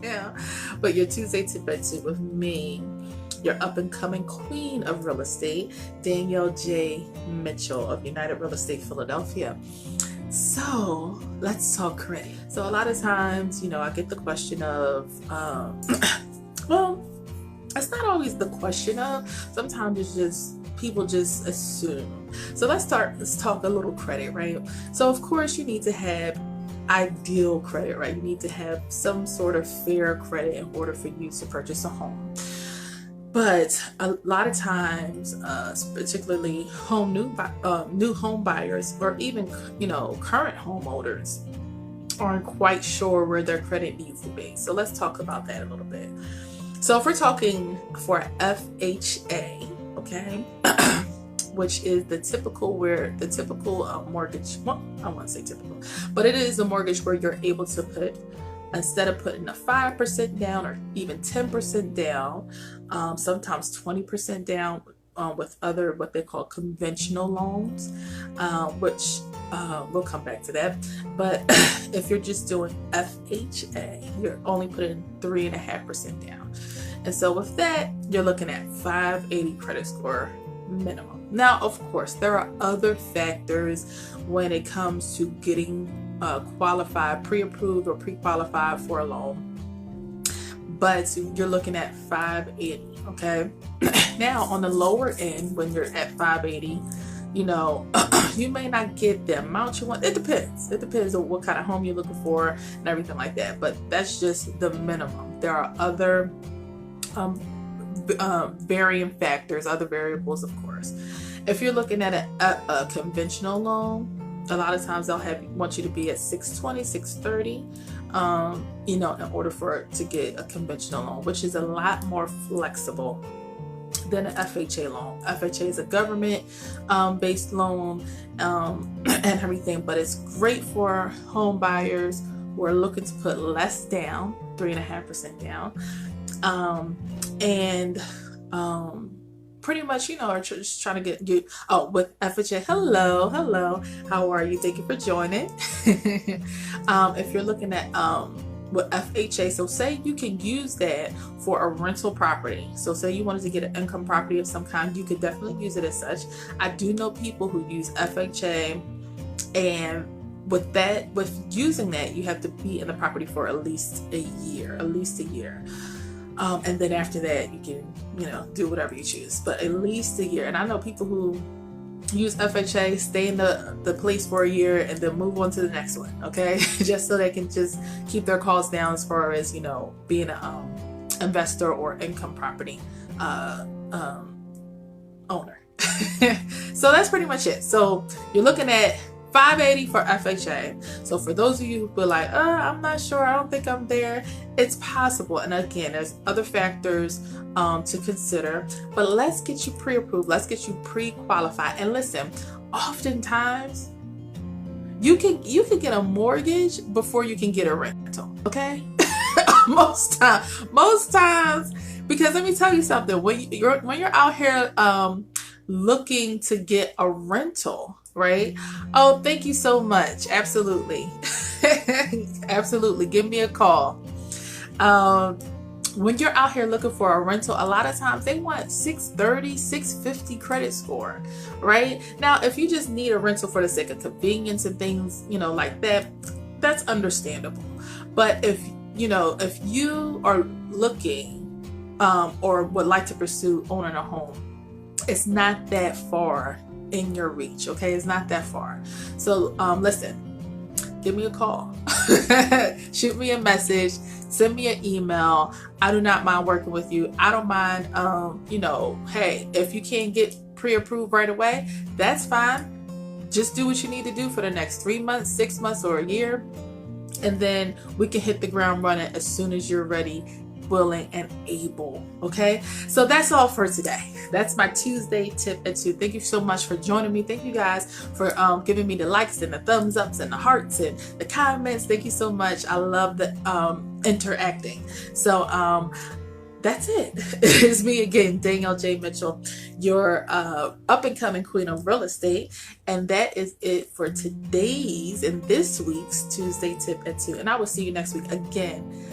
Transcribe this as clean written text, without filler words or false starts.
Yeah. But your Tuesday tip at 2 with me, your up and coming queen of real estate, Danielle J. Mitchell of United Real Estate Philadelphia. So let's talk credit. So a lot of times, I get the question of, well, it's not always the question of, sometimes it's just, people just assume. So let's talk a little credit, right? So of course you need to have ideal credit, right? You need to have some sort of fair credit in order for you to purchase a home. But a lot of times, particularly new home buyers, or even current homeowners, aren't quite sure where their credit needs to be. So let's talk about that a little bit. So if we're talking for FHA, okay, which is the typical mortgage. Well, I won't say typical, but it is a mortgage where you're able to put, instead of putting a 5% down or even 10% down, sometimes 20% down with other what they call conventional loans, which we'll come back to that. But if you're just doing FHA, you're only putting 3.5% down. And so with that, you're looking at 580 credit score minimum. Now, of course, there are other factors when it comes to getting qualified, pre-approved or pre-qualified for a loan, but you're looking at 580. Okay. Now on the lower end, when you're at 580, you may not get the amount you want. It depends on what kind of home you're looking for and everything like that, but that's just the minimum. There are other varying factors, other variables, of course. If you're looking at a conventional loan, a lot of times they'll want you to be at 620, 630, in order to get a conventional loan, which is a lot more flexible than an FHA loan. FHA is a government based loan and everything, but it's great for home buyers who are looking to put less down, 3.5% down, and pretty much, are just trying to get you. Oh, with FHA, hello, how are you? Thank you for joining. If you're looking at with FHA, so say you can use that for a rental property. So say you wanted to get an income property of some kind, you could definitely use it as such. I do know people who use FHA, and with using that, you have to be in the property for at least a year. And then after that, you can, do whatever you choose, but at least a year. And I know people who use FHA, stay in the place for a year, and then move on to the next one, okay? Just so they can just keep their costs down as far as, being an investor or income property owner. So that's pretty much it. So you're looking at 580 for FHA. So for those of you who feel like, I'm not sure, I don't think I'm there, it's possible. And again, there's other factors to consider, but let's get you pre-approved. Let's get you pre-qualified. And listen, oftentimes you can get a mortgage before you can get a rental. Okay. most times, because let me tell you something, when you're out here looking to get a rental, right? Oh, thank you so much. Absolutely. Absolutely. Give me a call. When you're out here looking for a rental, a lot of times they want 630, 650 credit score, right? Now, if you just need a rental for the sake of convenience and things, like that, that's understandable. But if you are looking or would like to pursue owning a home, it's not that far in your reach, okay? It's not that far. So listen, give me a call. Shoot me a message, send me an email. I do not mind working with you. I don't mind, hey, if you can't get pre-approved right away, that's fine. Just do what you need to do for the next 3 months, 6 months, or a year. And then we can hit the ground running as soon as you're ready, willing, and able. Okay, so that's all for today. That's my Tuesday tip at 2. Thank you so much for joining me. Thank you guys for giving me the likes and the thumbs ups and the hearts and the comments. Thank you so much. I love the interacting. So that's it. It's me again, Danielle J. Mitchell, your up and coming queen of real estate. And that is it for today's and this week's Tuesday tip at 2. And I will see you next week again.